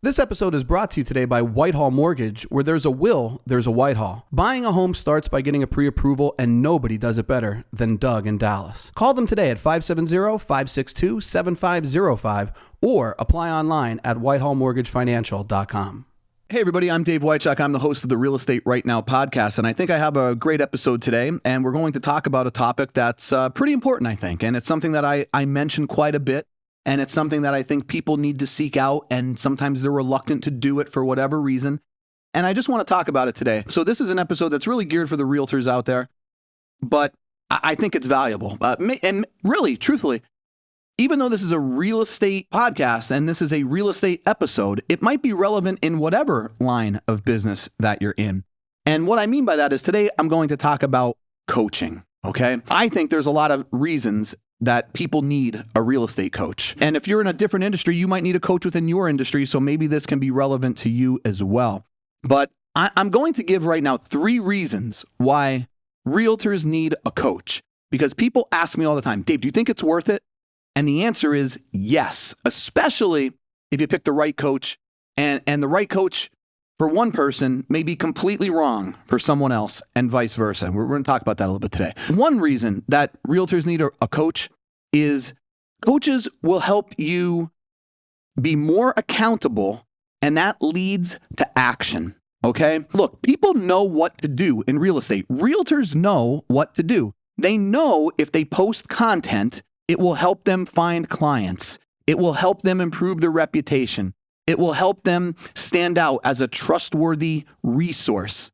This episode is brought to you today by Whitehall Mortgage, where there's a will, there's a Whitehall. Buying a home starts by getting a pre-approval, and nobody does it better than Doug in Dallas. Call them today at 570-562-7505 or apply online at whitehallmortgagefinancial.com. Hey everybody, I'm Dave Wychuk. I'm the host of the Real Estate Right Now podcast, and I think I have a great episode today, and we're going to talk about a topic that's pretty important, I think, and it's something that I mention quite a bit. And it's something that I think people need to seek out, and sometimes they're reluctant to do it for whatever reason. And I just want to talk about it today. So this is an episode that's really geared for the realtors out there, but I think it's valuable. And really, truthfully, even though this is a real estate podcast and this is a real estate episode, it might be relevant in whatever line of business that you're in. And what I mean by that is today I'm going to talk about coaching, okay? I think there's a lot of reasons that people need a real estate coach. And if you're in a different industry, you might need a coach within your industry. So maybe this can be relevant to you as well. But I'm going to give right now 3 reasons why realtors need a coach. Because people ask me all the time, Dave, do you think it's worth it? And the answer is yes, especially if you pick the right coach. And the right coach for one person may be completely wrong for someone else, and vice versa. We're going to talk about that a little bit today. One reason that realtors need a coach is coaches will help you be more accountable, and that leads to action, okay? Look, people know what to do in real estate. Realtors know what to do. They know if they post content, it will help them find clients. It will help them improve their reputation. It will help them stand out as a trustworthy resource.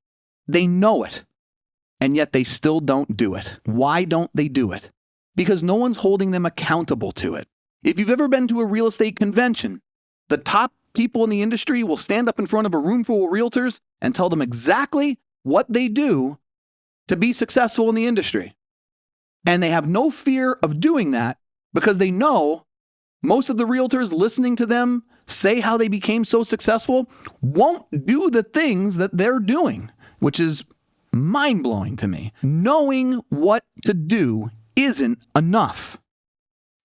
They know it, and yet they still don't do it. Why don't they do it? Because no one's holding them accountable to it. If you've ever been to a real estate convention, the top people in the industry will stand up in front of a room full of realtors and tell them exactly what they do to be successful in the industry. And they have no fear of doing that because they know most of the realtors listening to them say how they became so successful won't do the things that they're doing, which is mind-blowing to me. Knowing what to do isn't enough.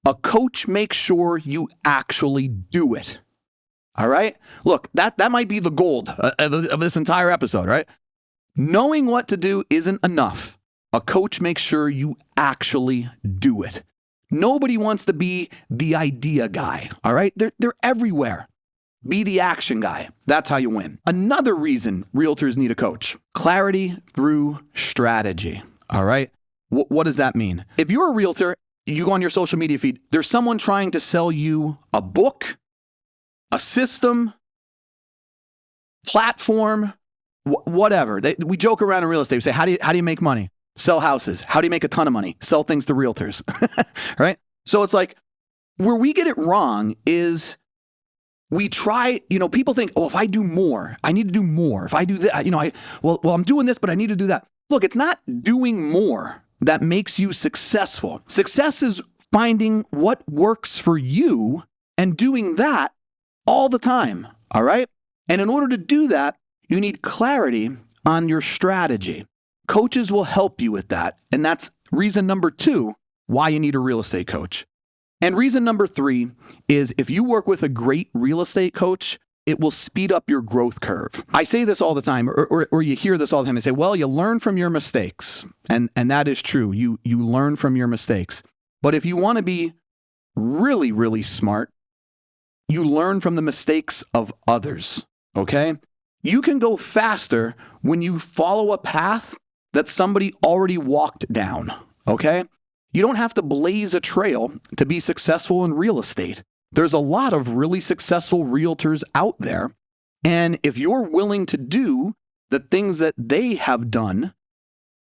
A coach makes sure you actually do it. All right? Look, that might be the gold of this entire episode, right? Knowing what to do isn't enough. A coach makes sure you actually do it. Nobody wants to be the idea guy, all right? They're everywhere. Be the action guy. That's how you win. Another reason realtors need a coach: clarity through strategy, all right? What does that mean? If you're a realtor, you go on your social media feed, there's someone trying to sell you a book, a system, platform, whatever. We joke around in real estate. We say, how do you make money? Sell houses. How do you make a ton of money? Sell things to realtors, right? So it's like, where we get it wrong is we try, people think, oh, if I do more, I need to do more. If I do that, well, I'm doing this, but I need to do that. Look, it's not doing more that makes you successful. Success is finding what works for you and doing that all the time, all right? And in order to do that, you need clarity on your strategy. Coaches will help you with that. And that's reason number 2 why you need a real estate coach. And reason number 3 is if you work with a great real estate coach, it will speed up your growth curve. I say this all the time, or you hear this all the time. They say, well, you learn from your mistakes. And that is true. You learn from your mistakes. But if you want to be really, really smart, you learn from the mistakes of others, okay? You can go faster when you follow a path that somebody already walked down, okay? You don't have to blaze a trail to be successful in real estate. There's a lot of really successful realtors out there. And if you're willing to do the things that they have done,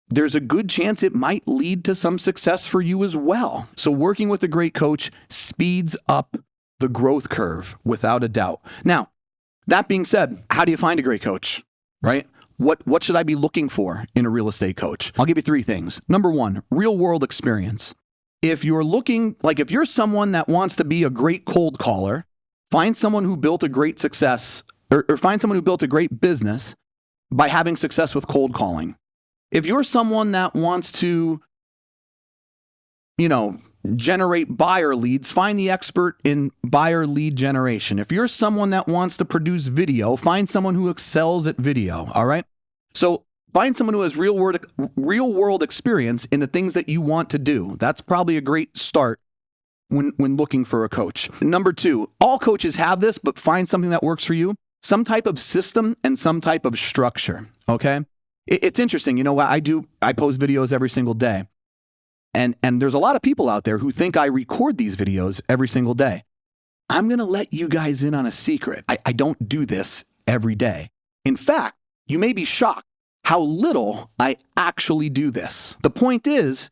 there's a good chance it might lead to some success for you as well. So working with a great coach speeds up the growth curve without a doubt. Now, that being said, how do you find a great coach, right? What should I be looking for in a real estate coach? I'll give you 3 things. Number 1, real world experience. If you're someone that wants to be a great cold caller, find someone who built a great success or find someone who built a great business by having success with cold calling. If you're someone that wants to generate buyer leads, find the expert in buyer lead generation. If you're someone that wants to produce video, find someone who excels at video, all right? So find someone who has real world experience in the things that you want to do. That's probably a great start when looking for a coach. Number 2, all coaches have this, but find something that works for you. Some type of system and some type of structure, okay? It's interesting. I post videos every single day. And there's a lot of people out there who think I record these videos every single day. I'm going to let you guys in on a secret. I don't do this every day. In fact, you may be shocked how little I actually do this. The point is,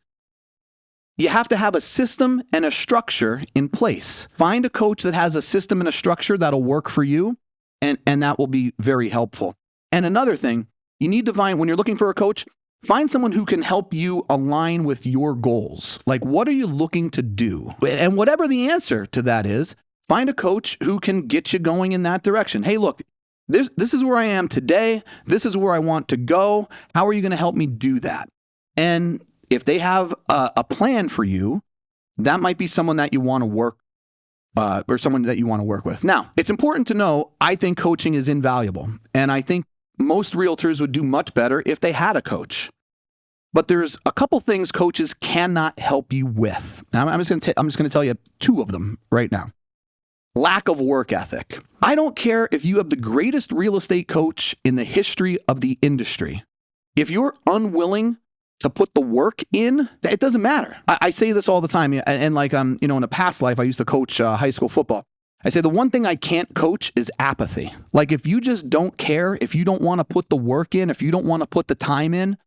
you have to have a system and a structure in place. Find a coach that has a system and a structure that'll work for you, and that will be very helpful. And another thing, you need to find, when you're looking for a coach, find someone who can help you align with your goals. Like, what are you looking to do? And whatever the answer to that is, find a coach who can get you going in that direction. Hey, look, this is where I am today. This is where I want to go. How are you going to help me do that? And if they have a plan for you, that might be someone that you want to work or someone that you want to work with. Now, it's important to know, I think coaching is invaluable. And I think most realtors would do much better if they had a coach. But there's a couple things coaches cannot help you with. Now, I'm just going to tell you 2 of them right now. Lack of work ethic. I don't care if you have the greatest real estate coach in the history of the industry. If you're unwilling to put the work in, it doesn't matter. I say this all the time. And in a past life, I used to coach high school football. I say the one thing I can't coach is apathy. Like, if you just don't care, if you don't want to put the work in, if you don't want to put the time in,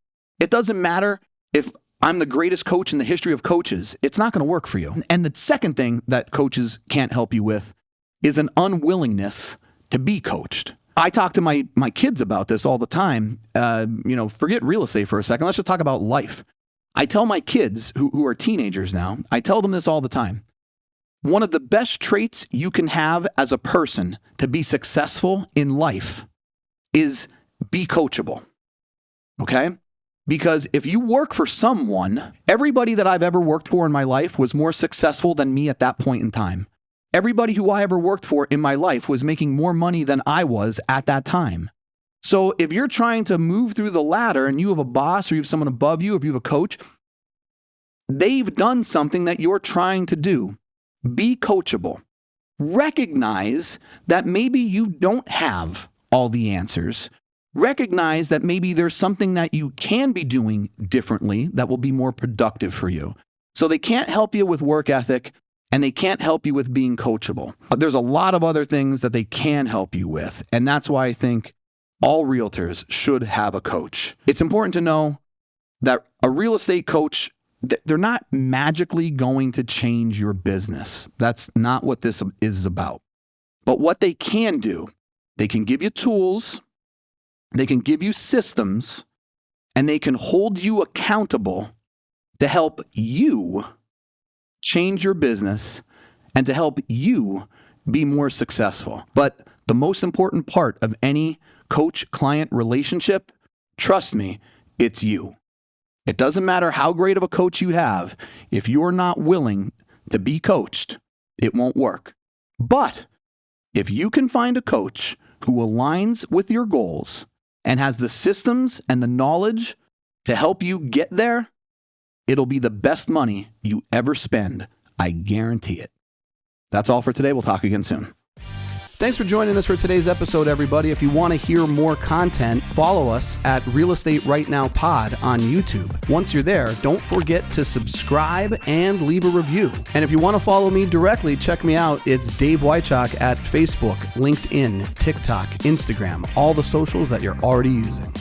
it doesn't matter if I'm the greatest coach in the history of coaches. It's not going to work for you. And the second thing that coaches can't help you with is an unwillingness to be coached. I talk to my kids about this all the time. Forget real estate for a second. Let's just talk about life. I tell my kids who are teenagers now, I tell them this all the time. One of the best traits you can have as a person to be successful in life is be coachable. Okay? Because if you work for someone, everybody that I've ever worked for in my life was more successful than me at that point in time. Everybody who I ever worked for in my life was making more money than I was at that time. So if you're trying to move through the ladder and you have a boss or you have someone above you, if you have a coach, they've done something that you're trying to do. Be coachable. Recognize that maybe you don't have all the answers. Recognize that maybe there's something that you can be doing differently that will be more productive for you. So they can't help you with work ethic, and they can't help you with being coachable. There's a lot of other things that they can help you with, and that's why I think all realtors should have a coach. It's important to know that a real estate coach, they're not magically going to change your business. That's not what this is about. But what they can do, they can give you tools, they can give you systems, and they can hold you accountable to help you change your business and to help you be more successful. But the most important part of any coach-client relationship, trust me, it's you. It doesn't matter how great of a coach you have. If you're not willing to be coached, it won't work. But if you can find a coach who aligns with your goals and has the systems and the knowledge to help you get there, it'll be the best money you ever spend. I guarantee it. That's all for today. We'll talk again soon. Thanks for joining us for today's episode, everybody. If you want to hear more content, follow us at Real Estate Right Now Pod on YouTube. Once you're there, don't forget to subscribe and leave a review. And if you want to follow me directly, check me out. It's Dave Wychak at Facebook, LinkedIn, TikTok, Instagram, all the socials that you're already using.